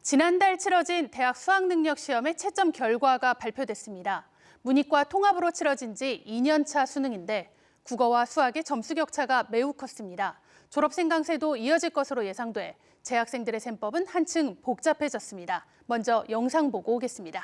지난달 치러진 대학 수학능력시험의 채점 결과가 발표됐습니다. 문이과 통합으로 치러진 지 2년차 수능인데 국어와 수학의 점수 격차가 매우 컸습니다. 졸업생 강세도 이어질 것으로 예상돼 재학생들의 셈법은 한층 복잡해졌습니다. 먼저 영상 보고 오겠습니다.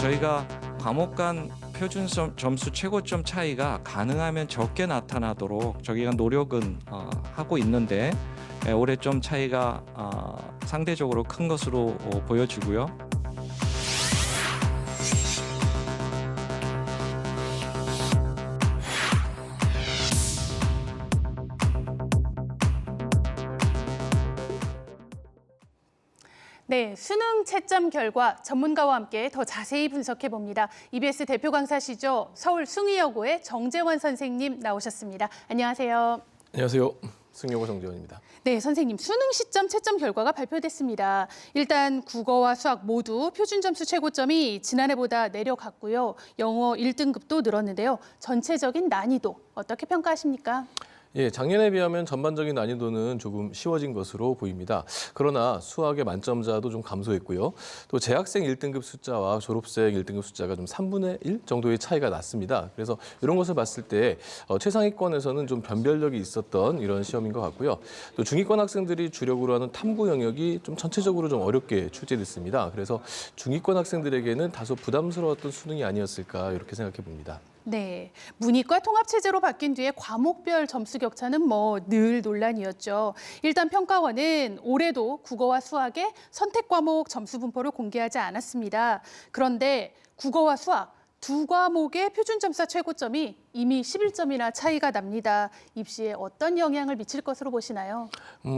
저희가 과목 간 표준 점수 최고점 차이가 가능하면 적게 나타나도록 저희가 노력은 하고 있는데 올해 좀 차이가 상대적으로 큰 것으로 보여지고요. 네, 수능 채점 결과 전문가와 함께 더 자세히 분석해 봅니다. EBS 대표 강사시죠. 서울 숭의여고의 정재원 선생님 나오셨습니다. 안녕하세요. 안녕하세요. 숭의여고 정재원입니다. 네, 선생님, 수능 시점 채점 결과가 발표됐습니다. 일단 국어와 수학 모두 표준 점수 최고점이 지난해보다 내려갔고요. 영어 1등급도 늘었는데요. 전체적인 난이도 어떻게 평가하십니까? 예, 작년에 비하면 전반적인 난이도는 조금 쉬워진 것으로 보입니다. 그러나 수학의 만점자도 좀 감소했고요. 또 재학생 1등급 숫자와 졸업생 1등급 숫자가 좀 3분의 1 정도의 차이가 났습니다. 그래서 이런 것을 봤을 때 최상위권에서는 좀 변별력이 있었던 이런 시험인 것 같고요. 또 중위권 학생들이 주력으로 하는 탐구 영역이 좀 전체적으로 좀 어렵게 출제됐습니다. 그래서 중위권 학생들에게는 다소 부담스러웠던 수능이 아니었을까 이렇게 생각해 봅니다. 네, 문이과 통합체제로 바뀐 뒤에 과목별 점수 격차는 늘 논란이었죠. 일단 평가원은 올해도 국어와 수학의 선택 과목 점수 분포를 공개하지 않았습니다. 그런데 국어와 수학 두 과목의 표준 점수 최고점이 이미 11점이나 차이가 납니다. 입시에 어떤 영향을 미칠 것으로 보시나요?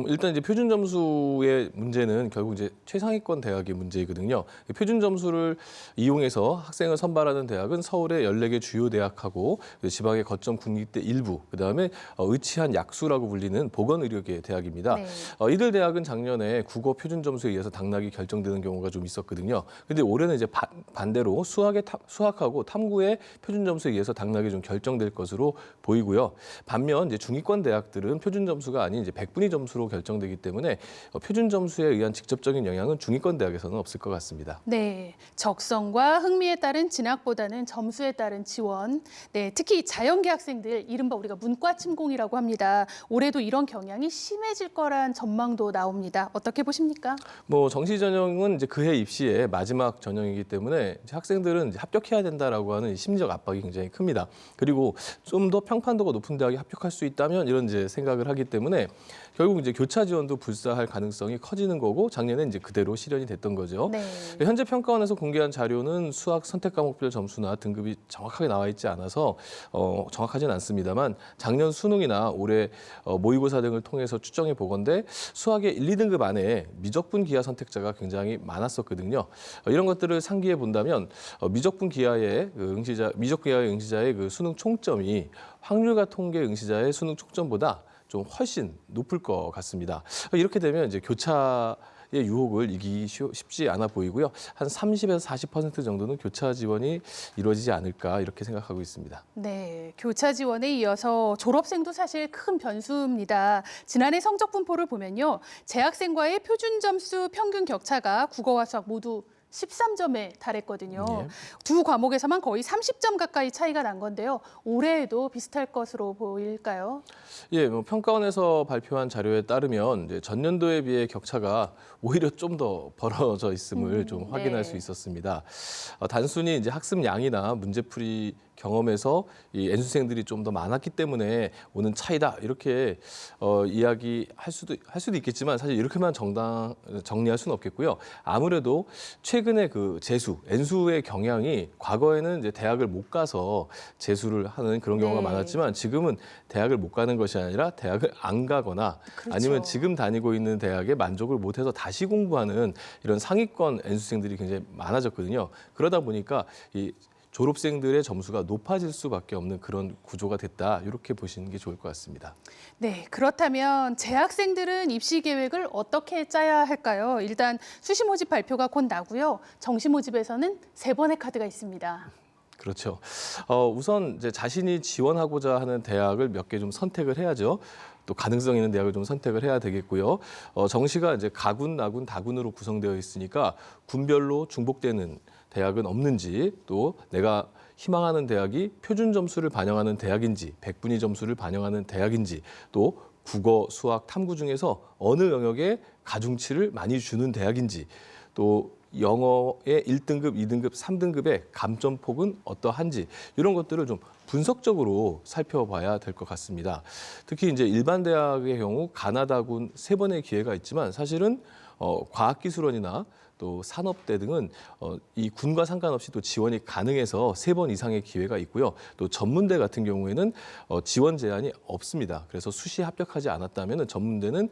일단 이제 표준 점수의 문제는 결국 이제 최상위권 대학의 문제이거든요. 표준 점수를 이용해서 학생을 선발하는 대학은 서울의 14개 주요 대학하고 지방의 거점 국립대 일부, 그다음에 의치한 약수라고 불리는 보건의료계 대학입니다. 네. 이들 대학은 작년에 국어 표준 점수에 의해서 당락이 결정되는 경우가 좀 있었거든요. 근데 올해는 이제 반대로 수학하고 탐구의 표준 점수에 의해서 당락이 좀 결정될 것으로 보이고요. 반면 이제 중위권 대학들은 표준 점수가 아닌 이제 백분위 점수로 결정되기 때문에 표준 점수에 의한 직접적인 영향은 중위권 대학에서는 없을 것 같습니다. 네, 적성과 흥미에 따른 진학보다는 점수에 따른 지원. 네, 특히 자연계 학생들, 이른바 우리가 문과 침공이라고 합니다. 올해도 이런 경향이 심해질 거란 전망도 나옵니다. 어떻게 보십니까? 정시 전형은 이제 그해 입시의 마지막 전형이기 때문에 이제 학생들은 이제 합격해야 된다라고 하는 심리적 압박이 굉장히 큽니다. 그리고 좀 더 평판도가 높은 대학에 합격할 수 있다면 이런 이제 생각을 하기 때문에 결국 이제 교차 지원도 불사할 가능성이 커지는 거고 작년에 이제 그대로 실현이 됐던 거죠. 네. 현재 평가원에서 공개한 자료는 수학 선택 과목별 점수나 등급이 정확하게 나와 있지 않아서 정확하진 않습니다만 작년 수능이나 올해 모의고사 등을 통해서 추정해 보건대 수학의 1, 2등급 안에 미적분 기하 선택자가 굉장히 많았었거든요. 이런 것들을 상기해 본다면 미적분 기하의 응시자의 그 수능 총점이 확률과 통계 응시자의 수능 총점보다 좀 훨씬 높을 것 같습니다. 이렇게 되면 이제 교차의 유혹을 이기기 쉽지 않아 보이고요. 한 30에서 40% 정도는 교차 지원이 이루어지지 않을까 이렇게 생각하고 있습니다. 네, 교차 지원에 이어서 졸업생도 사실 큰 변수입니다. 지난해 성적 분포를 보면요. 재학생과의 표준 점수 평균 격차가 국어와 수학 모두 13점에 달했거든요. 예. 두 과목에서만 거의 30점 가까이 차이가 난 건데요. 올해에도 비슷할 것으로 보일까요? 예, 평가원에서 발표한 자료에 따르면 이제 전년도에 비해 격차가 오히려 좀 더 벌어져 있음을 좀 확인할 네. 수 있었습니다. 단순히 이제 학습 양이나 문제풀이 경험에서 이 N수생들이 좀 더 많았기 때문에 오는 차이다 이렇게 이야기할 수도 있겠지만 사실 이렇게만 정리할 수는 없겠고요. 아무래도 최근에 그 재수, N수의 경향이 과거에는 이제 대학을 못 가서 재수를 하는 그런 경우가 네. 많았지만 지금은 대학을 못 가는 것이 아니라 대학을 안 가거나 그렇죠. 아니면 지금 다니고 있는 대학에 만족을 못해서 다시 공부하는 이런 상위권 N수생들이 굉장히 많아졌거든요. 그러다 보니까 이 졸업생들의 점수가 높아질 수밖에 없는 그런 구조가 됐다. 이렇게 보시는 게 좋을 것 같습니다. 네, 그렇다면 재학생들은 입시 계획을 어떻게 짜야 할까요? 일단 수시 모집 발표가 곧 나고요. 정시 모집에서는 3번의 카드가 있습니다. 그렇죠. 우선 이제 자신이 지원하고자 하는 대학을 몇 개 좀 선택을 해야죠. 또 가능성 있는 대학을 좀 선택을 해야 되겠고요. 정시가 이제 가군, 나군, 다군으로 구성되어 있으니까 군별로 중복되는 대학은 없는지, 또 내가 희망하는 대학이 표준 점수를 반영하는 대학인지, 백분위 점수를 반영하는 대학인지, 또 국어, 수학, 탐구 중에서 어느 영역에 가중치를 많이 주는 대학인지, 또 영어의 1등급, 2등급, 3등급의 감점폭은 어떠한지 이런 것들을 좀 분석적으로 살펴봐야 될 것 같습니다. 특히 이제 일반 대학의 경우 가나다군 3번의 기회가 있지만 사실은 과학기술원이나 또 산업대 등은 이 군과 상관없이 또 지원이 가능해서 3번 이상의 기회가 있고요. 또 전문대 같은 경우에는 지원 제한이 없습니다. 그래서 수시에 합격하지 않았다면 전문대는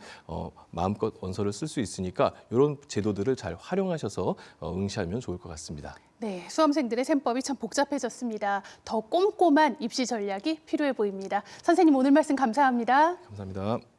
마음껏 원서를 쓸 수 있으니까 이런 제도들을 잘 활용하셔서 응시하면 좋을 것 같습니다. 네, 수험생들의 셈법이 참 복잡해졌습니다. 더 꼼꼼한 입시 전략이 필요해 보입니다. 선생님 오늘 말씀 감사합니다. 감사합니다.